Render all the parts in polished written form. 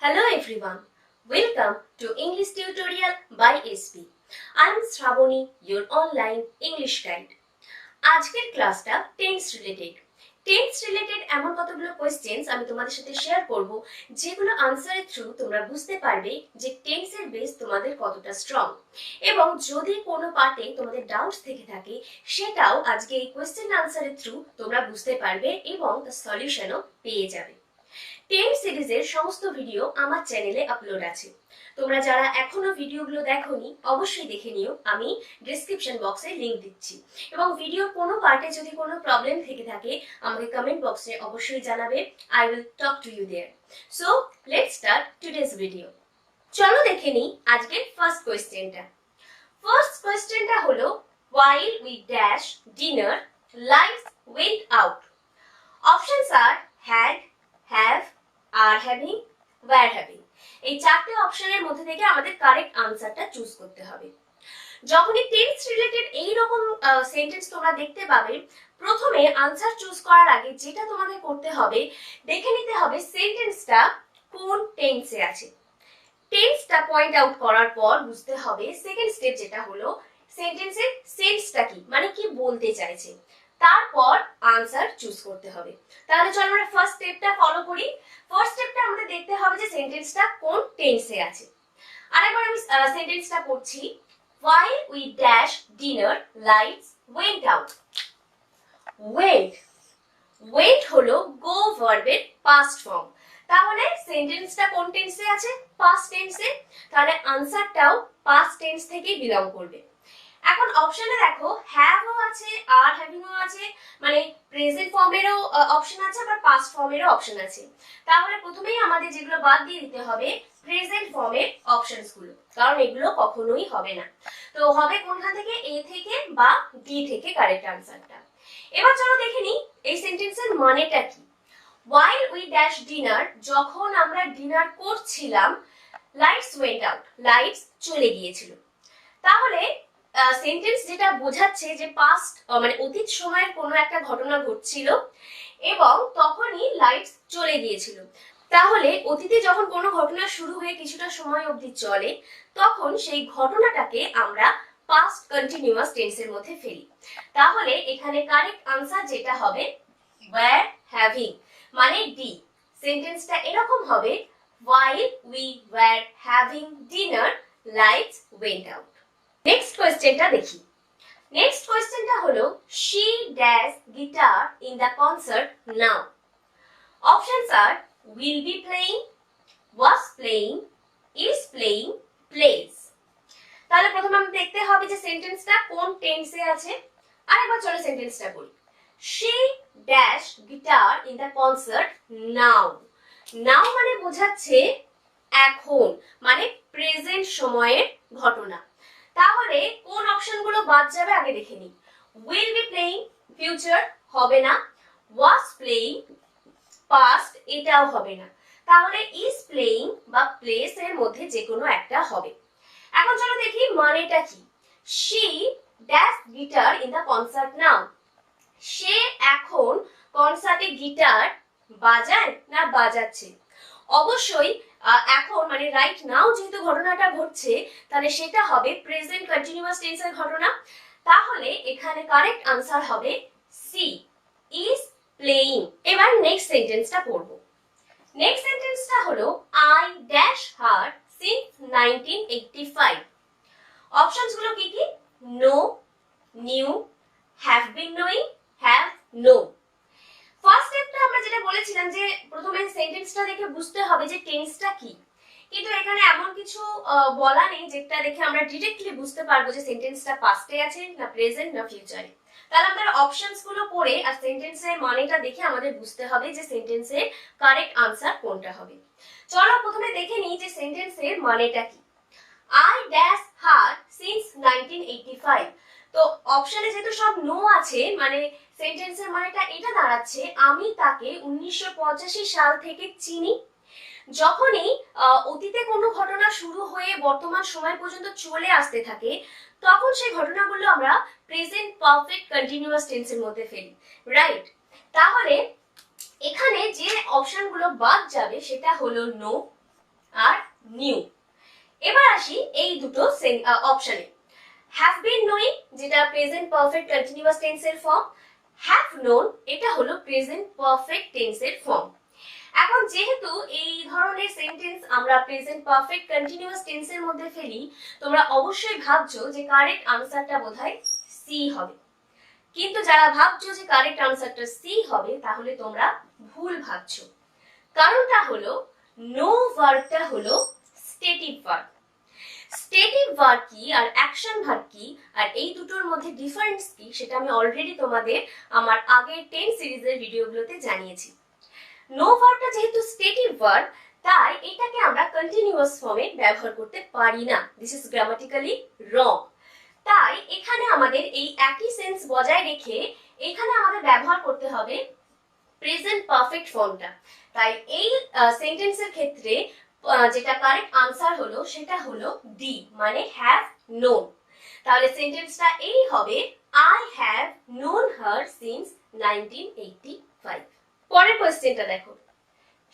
Hello everyone. Welcome to English tutorial by SP. I am Shravani, your online English guide. আজকের ক্লাসটা tense related. Tense related এমন কতগুলো questions আমি তোমাদের সাথে শেয়ার করব যেগুলো আনসারের থ্রু তোমরা বুঝতে পারবে যে টেন্সের বেস তোমাদের কতটা স্ট্রং, এবং যদি কোনো পার্টে তোমাদের ডাউটস থেকে থাকে সেটাও আজকে এই কোয়েশ্চেন আনসারের থ্রু তোমরা বুঝতে পারবে এবং তার সলিউশনও পেয়ে যাবে। টেন্স সিরিজের সমস্ত ভিডিও আমার চ্যানেলে আপলোড আছে। তোমরা যারা এখনো ভিডিওগুলো দেখোনি অবশ্যই দেখে নিও, আমি ডেসক্রিপশন বক্সে লিংক দিচ্ছি। এবং ভিডিওর কোনো পার্টে যদি কোনো প্রবলেম থেকে থাকে আমাকে কমেন্ট বক্সে অবশ্যই জানাবে। I will talk to you there. So let's start today's video. চলো দেখে নিই আজকের ফার্স্ট কোয়েশ্চেনটা। ফার্স্ট কোয়েশ্চেনটা হলো while we dash dinner lights went out. Options are had, have, are having, were having. এই চারটে অপশনের মধ্যে থেকে আমাদের কারেক্ট আনসারটা চুজ করতে হবে। যখনই টেন্স রিলেটেড এই রকম সেন্টেন্স তোমরা দেখতে পাবে, প্রথমে আনসার চুজ করার আগে যেটা তোমাদের করতে হবে দেখে নিতে হবে সেন্টেন্সটা কোন টেন্সে আছে। টেন্সটা পয়েন্ট আউট করার পর বুঝতে হবে সেকেন্ড স্টেপ যেটা হলো সেন্টেন্সের সেন্সটা কি, মানে কি বলতে চাইছে, তারপর আনসার চুজ করতে হবে। তাহলে চলো আমরা ফার্স্ট স্টেপটা ফলো করি। ফার্স্ট স্টেপটা আমাদের দেখতে হবে যে সেন্টেন্সটা কোন টেন্সে আছে। আরেকবার আমি সেন্টেন্সটা পড়ছি। While we dash dinner lights went out. went হলো go ভার্বের পাস্ট ফর্ম। তাহলে সেন্টেন্সটা কোন টেন্সে আছে? পাস্ট টেন্সে। তাহলে আনসারটাও পাস্ট টেন্স থেকেই বিলং করবে। এখন অপশনে দেখো হ্যাভও আছে, আর হ্যাভিংও আছে, মানে প্রেজেন্ট ফর্মেরও অপশন আছে, আবার পাস্ট ফর্মেরও অপশন আছে। তাহলে প্রথমেই আমাদের যেগুলো বাদ দিয়ে দিতে হবে প্রেজেন্ট ফর্মের অপশনস গুলো, কারণ এগুলো কখনোই হবে না। তো হবে কোনখান থেকে? এ থেকে বা ডি থেকে কারেক্ট আনসারটা। এবার চলো দেখে নিই এই সেন্টেন্সের মানেটা কি। while we dash dinner, যখন আমরা ডিনার করছিলাম, lights went out, লাইটস চলে গিয়েছিল। তাহলে সেন্টেন্স যেটা বোঝাচ্ছে যে পাস্ট মানে অতীত সময়ের কোনো একটা ঘটনা ঘটছিল এবং তখনই লাইটস চলে গিয়েছিল। তাহলে অতীতে যখন কোনো ঘটনা শুরু হয়ে কিছুটা সময় অবধি চলে তখন সেই ঘটনাটাকে আমরা পাস্ট কন্টিনিউয়াস টেন্সের মধ্যে ফেলি। তাহলে এখানে কারেক্ট আনসার যেটা হবে were having, মানে ডি। সেন্টেন্সটা এরকম হবে while we were having dinner lights went out. Next কোয়েশ্চেনটা দেখি। নেক্সট কোয়েশ্চেনটা হলো she dash guitar in the concert now. Options are will be playing, was playing, is playing, plays. তাহলে প্রথমে আমাদের দেখতে হবে যে সেন্টেন্সটা কোন টেন্সে আছে। আরেকবার চলো সেন্টেন্সটা বলি। she dash guitar in the concert now. now মানে বোঝাচ্ছে এখন, মানে প্রেজেন্ট সময়ের ঘটনা। তাহলে কোন অপশনগুলো বাদ যাবে আগে দেখে নিই। will be playing ফিউচার হবে না, was playing পাস্ট এটাও হবে না, তাহলে is playing বা plays এর মধ্যে যে কোনো একটা হবে। এখন চলো দেখি মানেটা কি। she dash guitar in the concert now. সে এখন কনসার্টে গিটার বাজায় না বাজাচ্ছে? অবশ্যই এখন মানে রাইট নাও যেহেতু ঘটনাটা ঘটছে তাহলে সেটা হবে প্রেজেন্ট কন্টিনিউয়াস টেন্সের ঘটনা। তাহলে এখানে কারেক্ট আনসার হবে সি, ইজ প্লেইং। এবার নেক্সট সেন্টেন্সটা পড়ব। নেক্সট সেন্টেন্সটা হলো I dash her since 1985. Options গুলো কি কি? Know, new, have been knowing, have know. First স্টেপটা আমরা যেটা বলেছিলাম যে প্রথমে সেন্টেন্সটা দেখে বুঝতে হবে যে টেন্সটা কি, কিন্তু এখানে এমন কিছু বলা নেই যেটা দেখে আমরা ডিরেক্টলি বুঝতে পারবো যে সেন্টেন্সটা পাস্টে আছে না প্রেজেন্ট না ফিউচারে। তাহলে আমাদের অপশনস গুলো পড়ে আর সেন্টেন্সের মানেটা দেখে আমাদের বুঝতে হবে যে সেন্টেন্সের কারেক্ট আনসার কোনটা হবে। চলো প্রথমে দেখে নিই যে সেন্টেন্সের মানেটা কি। I dash her since 1985. তো অপশনে যেহেতু সব নো আছে মানে সেন্টেন্সের মানেটা এটা দাঁড়াচ্ছে আমি তাকে 1985 সাল থেকে চিনি। যখনই অতীতে কোনো ঘটনা শুরু হয়ে বর্তমান সময় পর্যন্ত চলে আসতে থাকে তখন সেই ঘটনাগুলো আমরা প্রেজেন্ট পারফেক্ট কন্টিনিউয়াস টেন্সের মধ্যে ফেলি, রাইট? তাহলে এখানে যে অপশনগুলো বাদ যাবে সেটা হলো নো, আর নিউ। এবার আসি এই দুটো অপশনে। হ্যাভ বিন নোয়িং যেটা প্রেজেন্ট পারফেক্ট কন্টিনিউয়াস টেন্সের ফর্ম, হ্যাভ নোন এটা হলো প্রেজেন্ট পারফেক্ট টেন্সের ফর্ম। এখন যেহেতু এই ধরনের সেন্টেন্স আমরা প্রেজেন্ট পারফেক্ট কন্টিনিউয়াস টেন্সের মধ্যে ফেলি, তোমরা অবশ্যই ভাবছো যে কারেক্ট আনসারটা বোধহয় সি হবে। কিন্তু যারা ভাবছো যে কারেক্ট আনসারটা সি হবে তাহলে তোমরা ভুল ভাবছো। কারণটা হলো নো ভার্বটা হলো স্টেটিভ ভার্ব। স্টেটিভ ভার্ব কি আর অ্যাকশন ভার্ব কি আর এই দুটোর মধ্যে ডিফারেন্স কি সেটা আমি অলরেডি তোমাদের আমার আগের 10 সিরিজের ভিডিওগুলোতে জানিয়েছি। নো ভার্বটা যেহেতু স্টেটিভ ভার্ব তাই এটাকে আমরা কন্টিনিউয়াস ফর্মে ব্যবহার করতে পারি না। দিস ইজ গ্রামাটিক্যালি রং। তাই এখানে আমাদের এই একই সেন্স বজায় রেখে এখানে আমাদের ব্যবহার করতে হবে প্রেজেন্ট পারফেক্ট ফর্মটা। তাই এই সেন্টেন্সের ক্ষেত্রে যেটা কারেক্ট আনসার হলো সেটা হলো ডি, মানে হ্যাভ নোন। তাহলে সেন্টেন্সটা এই হবে, I have known her since 1985। পরের কোয়েশ্চেনটা দেখো,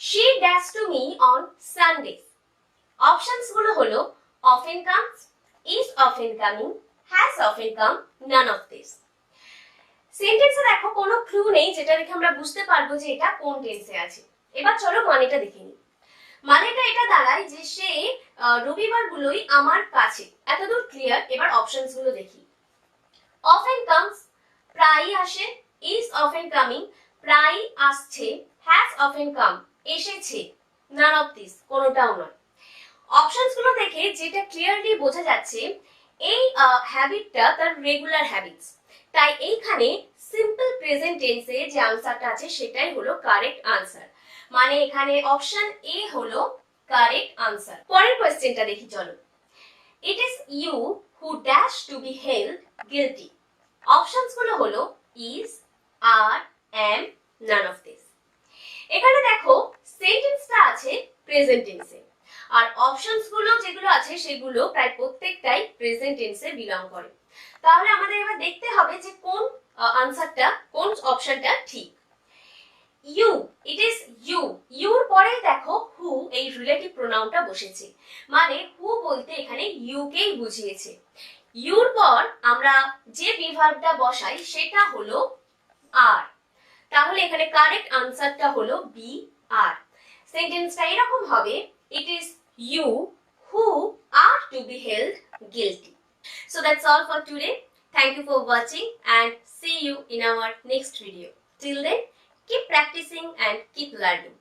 she does to me on Sundays। Options গুলো হলো often comes, is often coming, has often come, none of this। সেন্টেন্সে দেখো কোনো ক্লু নেই যেটা দেখে আমরা বুঝতে পারবো যে এটা কোন টেন্সে আছে। এবার চলো মানেটা দেখে নিই। মানেটা এটা দাঁড়ায় যে সে রবিবার গুলোই আমার কাছে। এতদূর ক্লিয়ার। এবার অপশনস গুলো দেখি। often comes প্রায়ই আসে, is often coming প্রায়ই আসছে, has often come এসেছে, none of this কোনোটাও নয়। অপশনস গুলো দেখে যেটা ক্লিয়ারলি বোঝা যাচ্ছে এই হ্যাবিটটা তার রেগুলার হ্যাবিটস। তাই এইখানে সিম্পল প্রেজেন্ট টেন্সে যে আনসারটা আছে সেটাই হলো কারেক্ট আনসার। মানে এখানে অপশন এ হলো কারেক্ট আনসার। পরের কোয়েশ্চেনটা দেখি চলো। It is you who dash to be held guilty. Options গুলো হলো is, are, am, none of this. এখানে দেখো সেন্টেন্সটা আছে প্রেজেন্ট টেন্সে আর অপশনস গুলো যেগুলো আছে সেগুলো প্রায় প্রত্যেকটাই প্রেজেন্ট টেন্সে বিলং করে। তাহলে আমাদের এবার দেখতে হবে যে কোন আনসারটা, কোন অপশনটা ঠিক। You, it is you. Your পরে দেখো হু এই রিলেটিভ প্রোনাউনটা বসেছে, মানে হু বলতে এখানে ইউকেই বুঝিয়েছে। ইউর পর আমরা যে বিভার্বটা বসাই সেটা হলো আর। তাহলে এখানে কারেক্ট আনসারটা হলো বি আর। সেন্টেন্সটা এরকম হবে, it is you who are to be held guilty. So that's all for today. Thank you for watching and see you in our next video. Till then, keep practicing and keep learning.